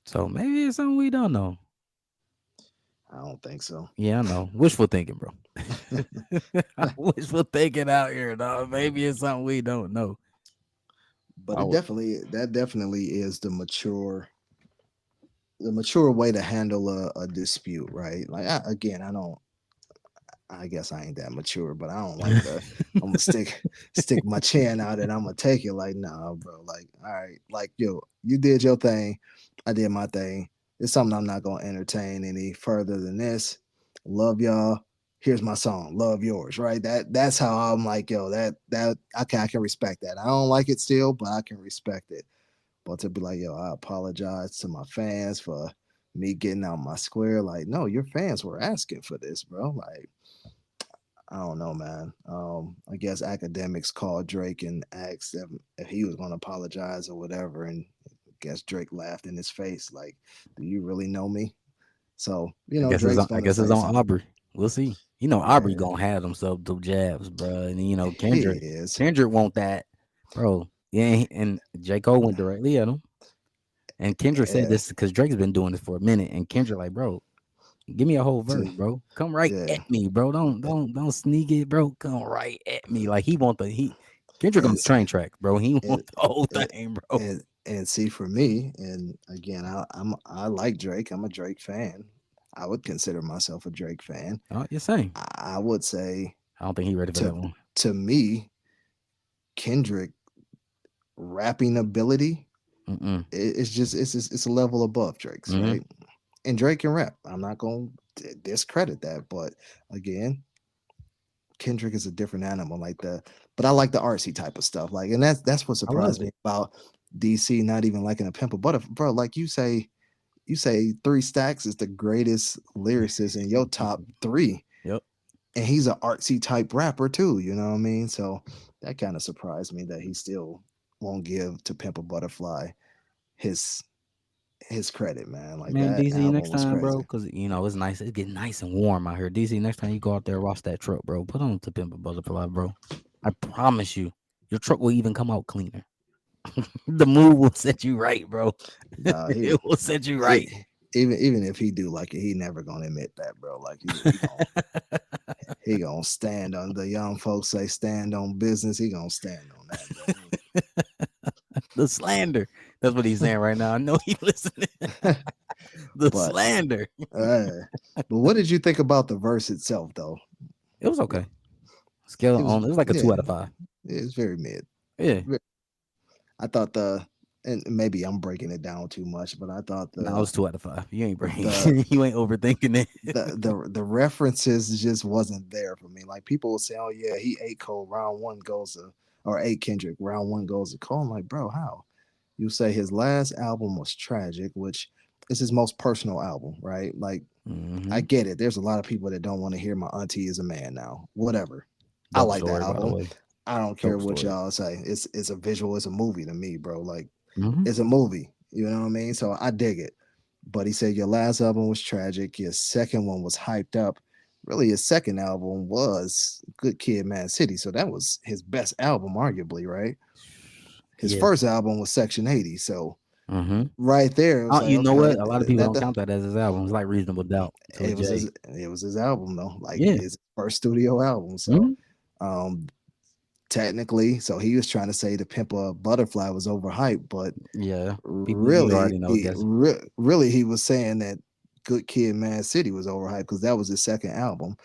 So maybe it's something we don't know. I don't think so. Yeah, I know. Wishful thinking, bro. Wishful thinking out here, dog. Maybe it's something we don't know. But I would, that definitely is the mature way to handle a dispute, right? Like again, I don't. I guess I ain't that mature, but I don't like the. I'm gonna stick my chin out and I'm gonna take it. Like, nah, bro. Like, all right, like yo, you did your thing, I did my thing. It's something I'm not gonna entertain any further than this. Love y'all. Here's my song, Love Yours. Right. That's how I'm like, yo, that I can respect that. I don't like it still, but I can respect it. But to be like, yo, I apologize to my fans for me getting out my square. Like, no, your fans were asking for this, bro. Like, I don't know, man. I guess academics called Drake and asked him if he was going to apologize or whatever, and I guess Drake laughed in his face, like, "Do you really know me?" So Drake's I going to guess it's say on something. Aubrey. We'll see. You know, Aubrey Yeah, gonna have them some jabs, bro. And you know, he is. Kendrick want that, bro. Yeah, and J. Cole went directly at him. And Kendrick said Yeah, this because Drake's been doing this for a minute. And Kendrick like, bro, give me a whole to, verse, bro. Come right yeah, at me, bro. Don't sneak it, bro. Come right at me. Like he want the. Kendrick on and the train track, bro. He and want the whole and thing, bro. and see for me, and again, I like Drake. I'm a Drake fan. I would consider myself a Drake fan. Oh, you're saying. I would say I don't think he ready for to that one. to me, Kendrick rapping ability, Mm-mm. it's a level above Drake's, Mm-hmm. right? And Drake can rap. I'm not going to discredit that, but again, Kendrick is a different animal. But I like the artsy type of stuff. Like, and that's what I love surprised me it. about DC not even liking a Pimp a Butterfly, bro. Like you say, Three Stacks is the greatest lyricist in your top three, Yep. and he's an artsy type rapper too. You know what I mean? So that kind of surprised me that he still won't give to Pimp a Butterfly his his credit, man. Like Man, that DC next album was time, bro, crazy. because you know it's nice. It's getting nice and warm out here. DC next time you go out there, wash that truck, bro. Put on to Pimp a Butterfly, bro. I promise you, your truck will even come out cleaner. The move will set you right, bro. Nah, It will set you right. he even if he do like it, he never gonna admit that, bro. Like he gonna stand on the young folks say stand on business. He gonna stand on that, bro. The slander. That's what he's saying right now. I know he listening. The But slander. uh, but what did you think about the verse itself, though? It was okay. Scale It was on. It was like a yeah, 2 out of 5. it's very mid. Yeah. I thought and maybe I'm breaking it down too much, but I thought No, it was 2 out of 5. You ain't brain. the You ain't overthinking it. the references just wasn't there for me. Like people will say, "Oh yeah, he ate Cole round one goes to," or ate Kendrick round one goes to Cole. I'm like, bro, how? You say his last album was tragic, which is his most personal album, right? Like I Mm-hmm. get it. There's a lot of people that don't want to hear my auntie is a man now. Whatever. I Dope like that story, by the album. way. I don't care Dope what story. y'all say. It's a visual. It's a movie to me, bro. Like Mm-hmm. it's a movie. You know what I mean? So I dig it. But he said your last album was tragic. Your second one was hyped up. Really, his second album was Good Kid, Mad City. So that was his best album, arguably, right? His Yeah. first album was Section 80. So Mm-hmm. right there, it was like, You know okay, what? A lot of people that don't count that as his album. It's like Reasonable Doubt to a it was J. his album though, like Yeah. his first studio album. So Mm-hmm. um technically, so he was trying to say the Pimp a Butterfly was overhyped, but Yeah. People, you really, already know. Guess. really, he was saying that Good Kid, Mad City was overhyped because that was his second album.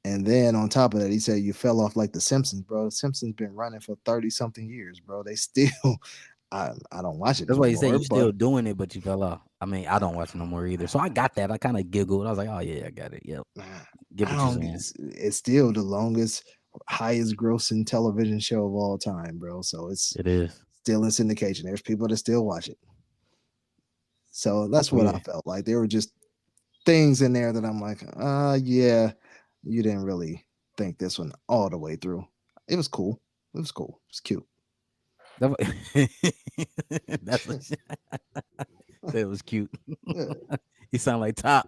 And then on top of that, he said you fell off like the Simpsons, bro. The Simpsons been running for 30 something years, bro. They still, I don't watch it That's why you say anymore, you but still doing it, but you fell off. I mean, I don't watch it no more either. So I got that. I kind of giggled. I was like, oh yeah, I got it. Yep. Get I what you're don't. saying. It's still the longest, highest grossing television show of all time, bro. So it's It is. still in syndication. There's people that still watch it. So that's Oh what I yeah. felt like. There were just things in there that I'm like, yeah, you didn't really think this one all the way through. It was cool. It was cool. It was cute. That wa- That's what said it was cute. You sound like Top.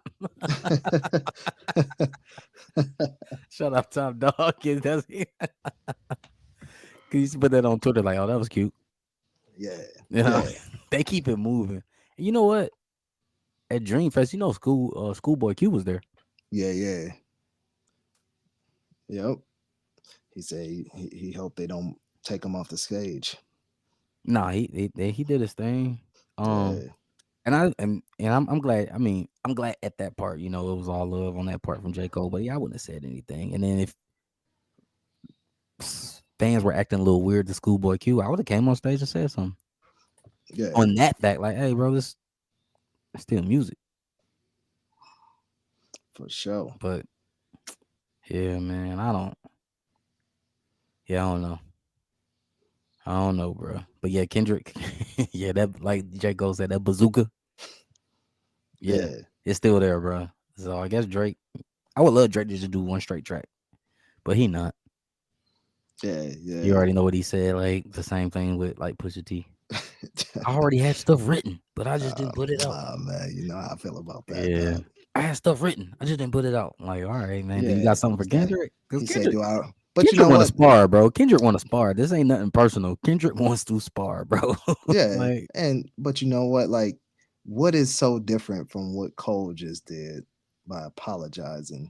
Shut up, Top Dog. That's you used to put that on Twitter like, oh, that was cute. Yeah, You know, yeah, they keep it moving. And you know what? At Dreamfest, you know, Schoolboy Q was there. yeah, yeah. Yep. He said he hoped they don't take him off the stage. Nah, he did his thing. Um, Yeah. I'm glad. I mean, I'm glad at that part. You know, it was all love on that part from J. Cole. But yeah, I wouldn't have said anything. And then if fans were acting a little weird to Schoolboy Q, I would have came on stage and said something Yeah, on that fact. Like, hey, bro, this is still music. for sure. But yeah, man, I don't. Yeah, I don't know. I don't know, bro. But yeah, Kendrick. Yeah, that like J. Cole said, that bazooka. Yeah, Yeah, it's still there, bro. So I guess Drake. I would love Drake to just do one straight track, but he not. yeah, You yeah. already know what he said. Like the same thing with like Pusha T. I already had stuff written, but I just didn't put it out. Man, you know how I feel about that, Yeah, dog. I had stuff written. I just didn't put it out. I'm like, all right, man. Do you Yeah, got something for Kendrick? Because he said, Kendrick, "Do I?" But you Kendrick know want to what? spar, bro. Kendrick want to spar. This ain't nothing personal. Kendrick wants to spar, bro. Yeah, Like, and but you know what? Like, what is so different from what Cole just did by apologizing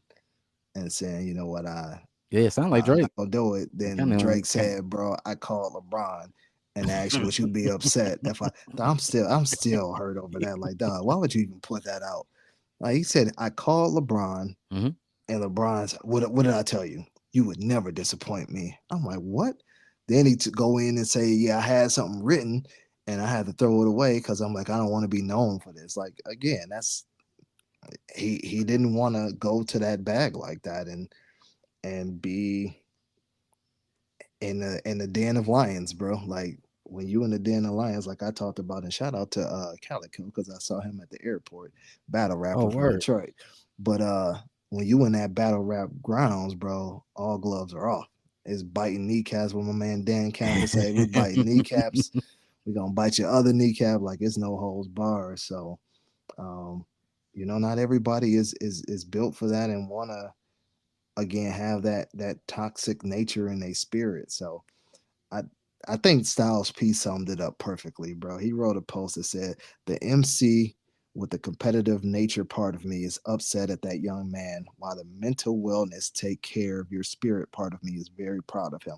and saying, "You know what? yeah, it sound like I'm not Drake. gonna do it." It Then kind Drake of. said, "Bro, I called LeBron and asked, would you be upset if I?" I'm still hurt over that. Like, dog, why would you even put that out? Like he said, I called LeBron, Hmm. and LeBron's, what did I tell you? You would never disappoint me. I'm like, what? Then he to go in and say, yeah, I had something written and I had to throw it away because I'm like, I don't want to be known for this. Like again, that's he didn't want to go to that bag like that and be in the den of lions, bro. Like when you in the den of lions, like I talked about, and shout out to Calico because I saw him at the airport, battle Oh, rapper from word. Detroit. But when you in that battle rap grounds, bro, all gloves are off. It's biting kneecaps. What my man Dan Campbell say, we biting kneecaps. We gonna bite your other kneecap like it's no holds bars. So, um, not everybody is built for that and wanna again have that toxic nature in their spirit. So I I think Styles P summed it up perfectly, bro. He wrote a post that said the MC with the competitive nature part of me is upset at that young man, while the mental wellness take care of your spirit part of me is very proud of him.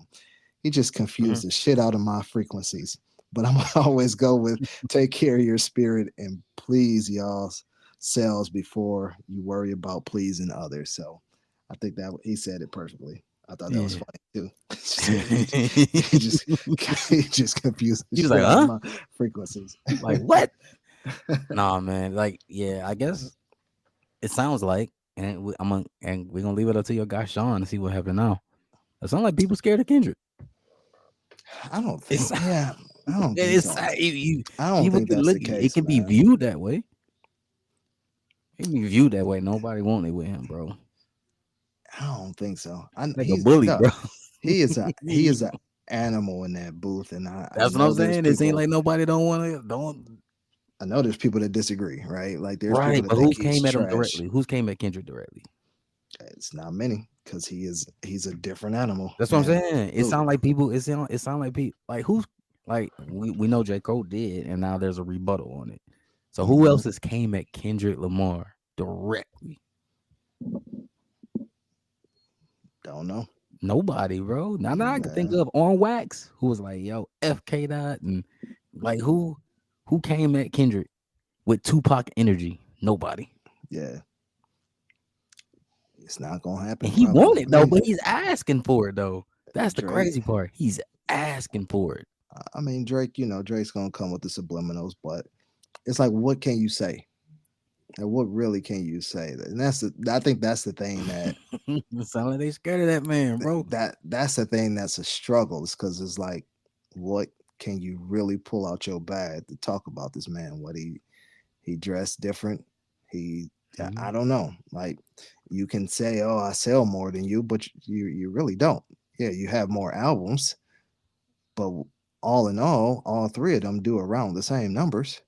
He just Mhm. confused the shit out of my frequencies. But I'm gonna always go with take care of your spirit and please y'all's selves before you worry about pleasing others. So I think that he said it perfectly. I thought that was Yeah. funny too. he just he just confused the He was shit like, out of huh? my frequencies. Like, what? Nah, man. Like, yeah, I guess it sounds like, and we're gonna leave it up to your guy Sean to see what happened now. It sounds like people scared of Kendrick. I don't think. It's Yeah, I don't think it's so. you, I don't people think can that's look. the It case, can be man. viewed that way. It can be viewed that way. Nobody wanted with him, bro. I don't think so. Like a bully, No, bro. he is a animal in that booth, and I That's what I'm know there's saying. It seems people. like nobody don't want to don't I know there's people that disagree, right? Like there's people right. that But think who's he's came at him trash. directly? Who's came at Kendrick directly? It's not many because he's a different animal That's what I'm in that saying. It booth. sounds like people. It sound like people. Like who's like we know J. Cole did, and now there's a rebuttal on it. So who Hmm. else has came at Kendrick Lamar directly? Don't know. Nobody, bro. Now that I can think Man, of on wax, who was like, yo, FK dot and like who came at Kendrick with Tupac energy? Nobody. yeah, it's not gonna And happen. he Probably. wanted I though, mean, but he's asking for it though. That's the Drake. crazy part. He's asking for it. I mean, Drake. Drake's gonna come with the subliminals, but it's like, what can you say? And what really can you say? And I think that's the thing It sound like they scared of that man, bro. that's the thing that's a struggle. Is because it's like, what can you really pull out your bag to talk about this man? What he dressed different. He I Mhm. don't know. Like you can say, oh, I sell more than you, but you really don't. Yeah, you have more albums, but all in all three of them do around the same numbers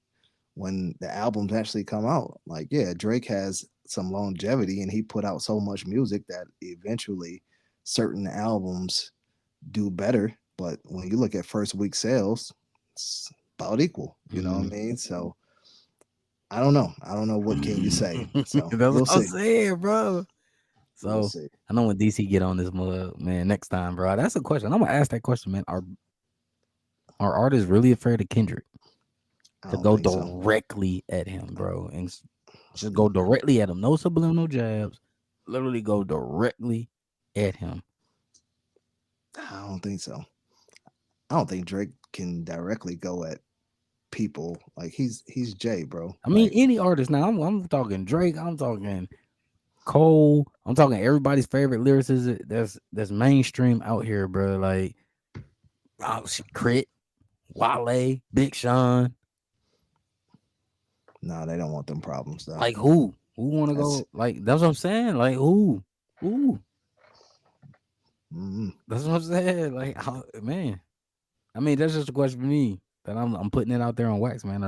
when the albums actually come out. Like, yeah, Drake has some longevity and he put out so much music that eventually certain albums do better. But when you look at first week sales, it's about equal. You know what I Mhm. mean? So I don't know. I don't know what can you say. So That's what we'll I'm see. saying, bro. We'll So see. I know when DC get on this mud, man, next time, bro. That's a question. I'm gonna ask that question, man. Are artists really afraid of Kendrick? I to don't go think so. directly at him, bro, and just go directly at him. No subliminal jabs. Literally go directly at him. I don't think so. I don't think Drake can directly go at people. Like he's Jay, bro. I mean, Like any artist now. I'm talking Drake. I'm talking Cole. I'm talking everybody's favorite lyricist that's mainstream out here, bro. Like Crit, Wale, Big Sean. no, they don't want them problems though. Like who? Who want to That's go? Like that's what I'm saying. Like who? Who? mm, That's what I'm saying. Like man. I mean, that's just a question for me. That I'm putting it out there on wax, man.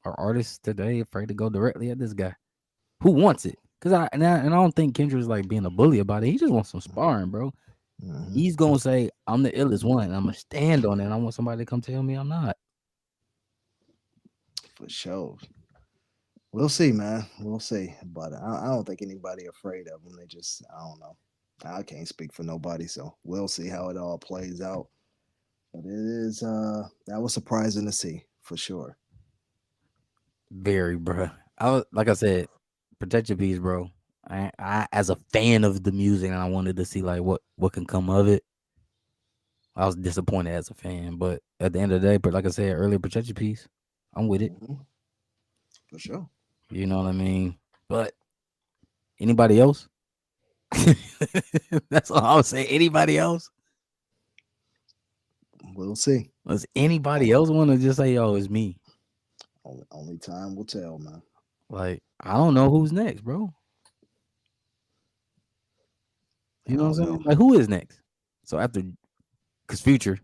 Are artists today afraid to go directly at this guy? Who wants it? Because I don't think Kendrick's like being a bully about it. He just wants some sparring, bro. mhm, He's gonna say, I'm the illest one, and I'm gonna stand on it. And I want somebody to come tell me I'm not. for sure. We'll see, man. We'll see. But I don't think anybody afraid of them. They just I don't know. I can't speak for nobody, so we'll see how it all plays out. But it is that was surprising to see for sure. Very, bro. Like I said, protect your peace, bro. I as a fan of the music, and I wanted to see like what can come of it. I was disappointed as a fan, but at the end of the day, but like I said earlier, protect your peace. I'm with it. Mhm, for sure. You know what I mean? But anybody else? That's all I would say. Anybody else? We'll see. Does anybody else want to just say, "Yo, it's me"? Only time will tell, man. Like I don't know who's next, bro. I You know what I'm don't saying? know. Like who is next? So after, cause Future,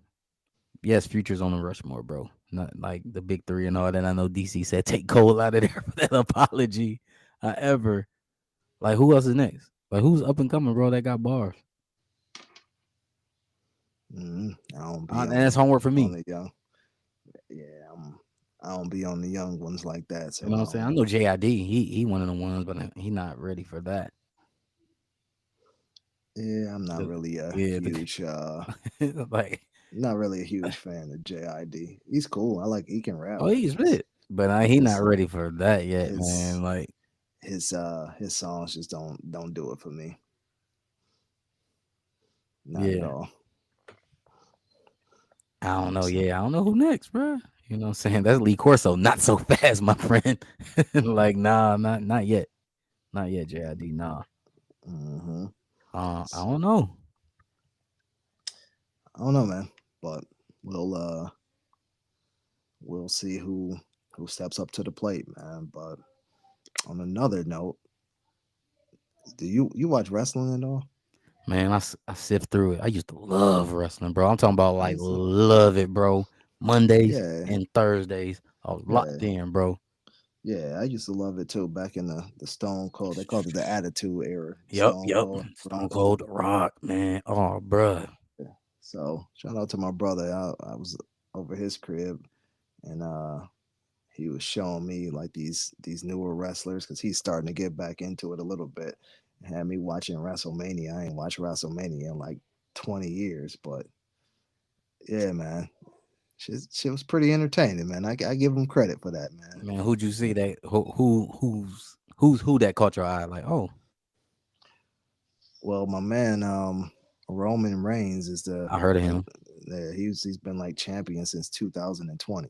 yes, Future's on the Rushmore, bro. Not like the big three and all that. I know DC said take Cole out of there for that apology. However, like who else is next? Like who's up and coming, bro? That got bars. I don't be And on that's homework for on me. the young. Yeah, I don't be on the young ones like that. You So know what I I'm saying? I don't. know JID. He one of the ones, but he not ready for that. Yeah, I'm not The- really a yeah, huge. like Not really a huge fan of JID. He's cool. I like he can rap, oh, but he's lit, but he not his ready for that yet, his man. Like his songs just don't do it for me. Not at yeah, all. I don't know. So, Yeah, I don't know who next, bro. You know what I'm saying? That's Lee Corso. Not so fast, my friend. Like nah, not yet, not yet. JID, nah. mhm. I don't know. I don't know, man, but we'll we'll see who steps up to the plate, man. But on another note, do you watch wrestling at all? Man, I sift through it. I used to love wrestling, bro. I'm talking about I like used to, love it, bro. Mondays yeah, and Thursdays, I was yeah, locked in, bro. yeah. I used to love it too. Back in the Stone Cold, they called it the Attitude Era. Yep, Stone yep. Cold, Stone Cold The Rock, man. Oh, bro. yeah. So shout out to my brother. I was over his crib, and he was showing me like these newer wrestlers because he's starting to get back into it a little bit. Had me watching WrestleMania. I ain't watched WrestleMania in like 20 years, but yeah, man, shit was pretty entertaining, man. I give him credit for that, man. Man, who'd you see that? Who that caught your eye? Like, oh, Well, my man, Roman Reigns is I heard of the him. he's been like champion since 2020.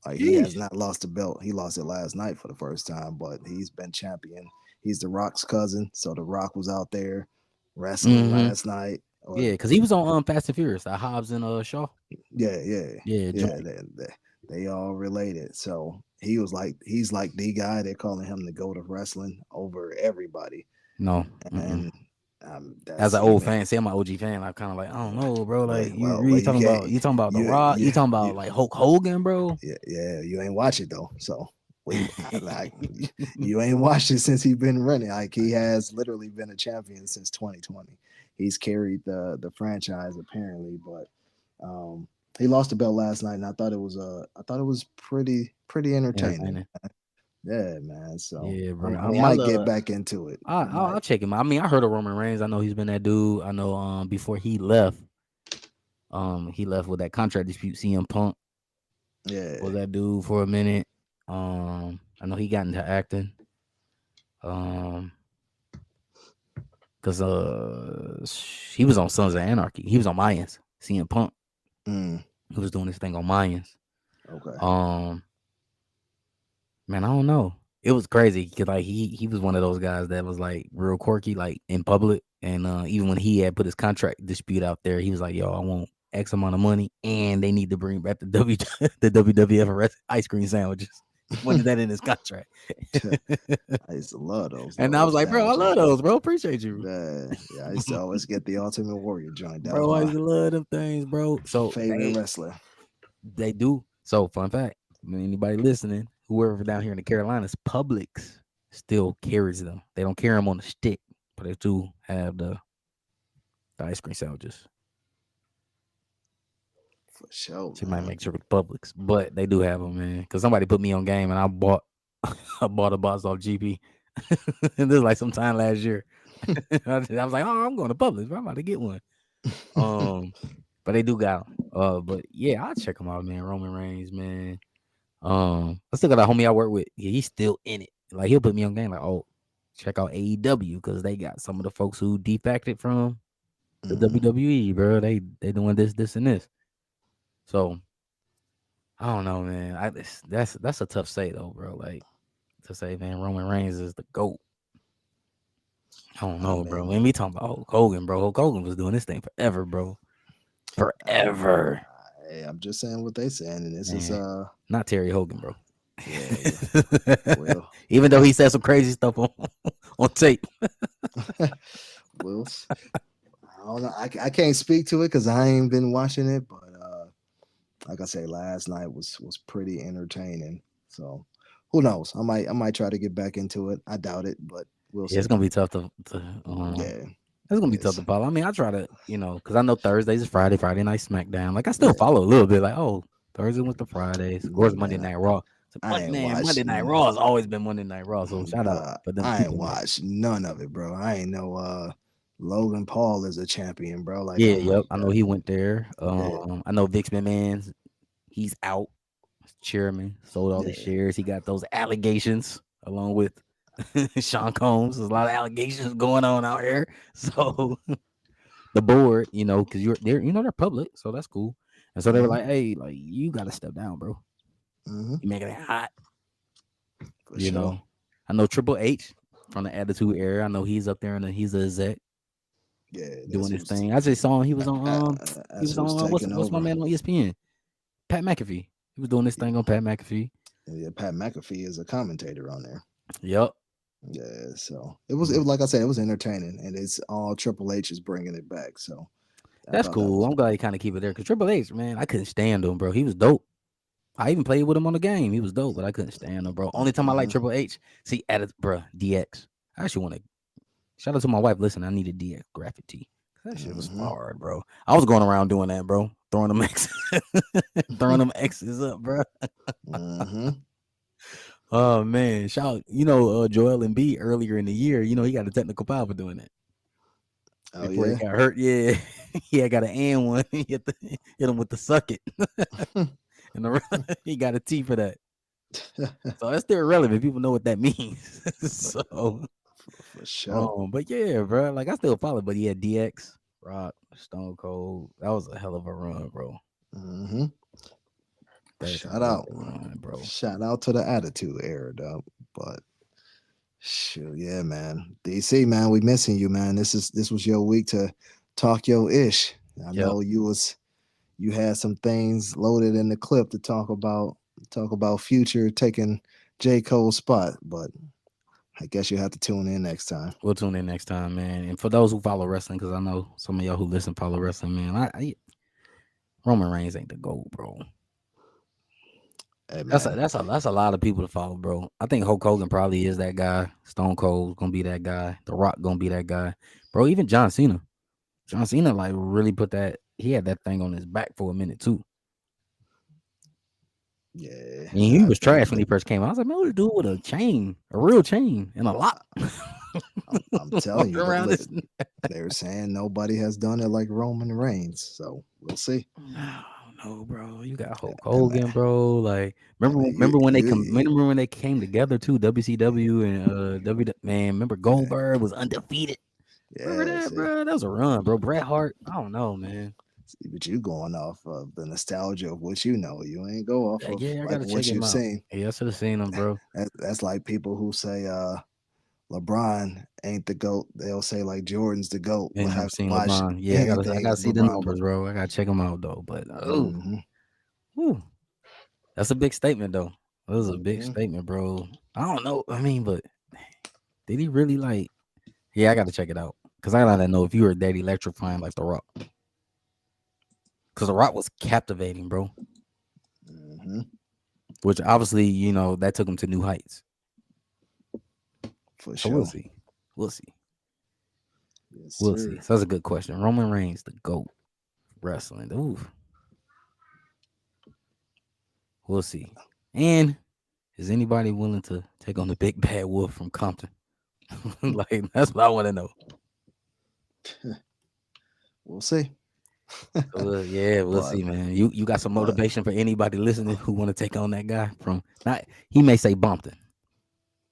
Like he has Yeesh. not lost the belt. He lost it last night for the first time, but he's been champion. He's the Rock's cousin, so the Rock was out there wrestling Mm-hmm. last night. Or Yeah, because he was on Fast and Furious, Hobbs and Shaw. yeah, Yeah, yeah. joint. They all related. So he's like the guy. They're calling him the GOAT of wrestling over everybody. No. Mm-mm. And As that's an old even fan, see, I'm an OG fan. I'm kind of like, I don't know, bro. Like, you well really you you can't talking about The Rock? You you talking about you like Hulk Hogan, bro? yeah, you ain't watch it though. So like you ain't watched it since he's been running. Like he has literally been a champion since 2020. He's carried the franchise apparently, but he lost the belt last night, and I thought it was pretty entertaining. Entertaining. Yeah, man. So Yeah, bro. I I mean, I might get love. back into it. I I'll might. check him out. I mean, I heard of Roman Reigns. I know he's been that dude. I know before he left with that contract dispute, CM Punk Was Yeah. that dude for a minute. I know he got into acting. Cause he was on Sons of Anarchy. He was on Mayans. CM Punk. Mm, He was doing this thing on Mayans. okay. Man, I don't know. It was crazy because like he was one of those guys that was like real quirky, like in public. And even when he had put his contract dispute out there, he was like, "Yo, I want X amount of money, and they need to bring back the the WWF ice cream sandwiches." He wanted that in his contract. I used to love And I was those like, "Bro, I love sandwiches. those, bro. Appreciate you, Yeah, I used to always get the Ultimate Warrior joint. That was bro. I my used to love them things, bro." So favorite wrestler. they do. So fun fact: anybody listening, whoever down here in the Carolinas, Publix still carries them. They don't carry them on the stick, but they do have the ice cream sandwiches. For sure, She might man. make sure with Publix, but they do have them, man. Because somebody put me on game and I bought I bought a box off GP. And this is like sometime last year. I was like, oh, I'm going to Publix. I'm about to get one. But they do got 'em. But yeah, I'll check them out, man. Roman Reigns, man. I still got a homie I work with. Yeah, he's still in it. Like he'll put me on game. Like, oh, check out AEW because they got some of the folks who defected from the Mhm. WWE, bro. They doing this, and this. So I don't know, man. That's a tough say though, bro. Like to say, man, Roman Reigns is the GOAT. I don't I know, bro. mean, When we talking about Hulk Hogan, bro, Hulk Hogan was doing this thing forever, bro. I, Forever. hey, I'm just saying what they saying, and this is Man, not Terry Hogan, bro. yeah, well, Even though he said some crazy stuff on on tape. well, I don't know. I can't speak to it because I ain't been watching it, but like I say, last night was pretty entertaining. So who knows? I might try to get back into it. I doubt it, but we'll Yeah, it's see. gonna be tough to Yeah, it's gonna be tough yes, to follow. I mean, I try to, because I know Thursdays is Friday night SmackDown. Like I still follow a little bit, like, oh, Thursday went to Fridays. Of course, look, Monday man. Night Raw. So, I ain't Monday watched. Night Raw has always been Monday Night Raw. So shout out for them I ain't keeping that. watched none of it, bro. I ain't know Logan Paul is a champion, bro. Like Yeah, I'm yep. like, I know he went there. yeah, I know Vince McMahon's he's out. Chairman sold all his yeah. shares. He got those allegations along with Sean Combs. There's a lot of allegations going on out here. So the board, because they're public, so that's cool. And so they were Mhm, like, "Hey, like you got to step down, bro. mhm, You making it hot." for You sure. know, I know Triple H from the Attitude Era. I know he's up there and he's a exec Yeah, doing his thing. I just saw him. He that's was who's on taking what's my over. man on ESPN? Pat McAfee. He was doing this thing on Pat McAfee. Yeah, Pat McAfee is a commentator on there. Yep. Yeah, so it was like I said, it was entertaining, and it's all Triple H is bringing it back. So I That's thought that cool. was I'm glad he kind of keep it there because Triple H, man, I couldn't stand him, bro. He was dope. I even played with him on the game. He was dope, but I couldn't stand him, bro. Only time I like mhm, Triple H, see, added, bro, DX. I actually want to shout out to my wife. Listen, I need a DX graphic tee. That shit was mhm. hard, bro. I was going around doing that, bro. Throwing them X's, throwing them X's up, bro. Mhm. Oh man, shout, Joel Embiid earlier in the year, he got a technical foul for doing that Oh before he yeah. got hurt. Yeah, he had got an and one. He hit him with the suck it, and he got a T for that. So that's still relevant. People know what that means. So, For sure. but yeah, bro. Like I still follow, but yeah, DX, Rock, Stone Cold. That was a hell of a run, bro. Hmm. That is a Shout really out. good run, bro. Shout out to the Attitude Era, though. But shoot, yeah, man. DC, man, we missing you, man. This was your week to talk your ish. I Yep. know you had some things loaded in the clip to talk about Future taking J. Cole's spot, but I guess you have to tune in next time. We'll tune in next time, man. And for those who follow wrestling, because I know some of y'all who listen follow wrestling, man. Roman Reigns ain't the GOAT, bro. Hey, That's a man. that's a that's a lot of people to follow, bro. I think Hulk Hogan probably is that guy. Stone Cold gonna be that guy. The Rock gonna be that guy, bro. Even John Cena. John Cena like really put that. He had that thing on his back for a minute too. Yeah, And he was trash when he first came out. I was like, man, what a dude with a chain, a real chain, and a lock. I'm telling Walking you, but around look, this. they're saying nobody has done it like Roman Reigns, so we'll see. Oh, know, bro. You got Hulk That man, Hogan, bro. Like, I mean, remember when they came together too? WCW and man. Remember Goldberg was undefeated. Remember yeah, that, see, bro? That was a run, bro. Bret Hart. I don't know, man. but you going off of the nostalgia of what you know. You ain't go off of Yeah, I like gotta what check him you've out. seen. Yeah, I should have seen him, bro. That's like people who say LeBron ain't the GOAT. They'll say like Jordan's the GOAT, Ain't but never have seen watched LeBron. Yeah, I anything gotta of see the LeBron. numbers, bro. I gotta check him out though. But Mm-hmm. that's a big statement though. That was a big Mm-hmm. statement, bro. I don't know. I mean, but did he really like? Yeah, I gotta check it out because I gotta know if you were that electrifying like The Rock. Because The Rock was captivating, bro. Mm-hmm. Which obviously, you know, that took him to new heights. For So sure. we'll see. Yes, We'll sir. see. So that's a good question. Roman Reigns, the GOAT wrestling. Ooh. We'll see. And is anybody willing to take on the big bad wolf from Compton? Like, that's what I want to know. We'll see. So, yeah, we'll see, man. You got some motivation for anybody listening who want to take on that guy from not he may say Bumpton.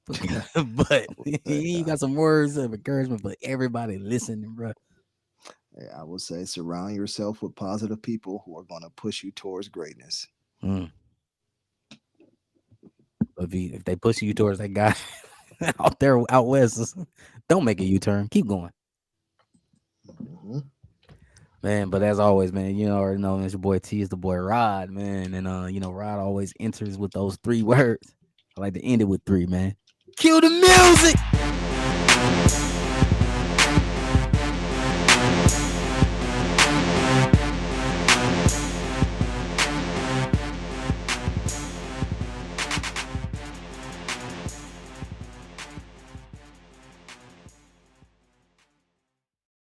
But you got some words of encouragement for everybody listening, bro. I would say surround yourself with positive people who are going to push you towards greatness. If they push you towards that guy out west, don't make a U-turn. Keep going. Mm-hmm. Man, but as always, man, you know, already know it's your boy T is the boy Rod, man. And you know, Rod always enters with those 3 words. I like to end it with 3, man. Cue the music.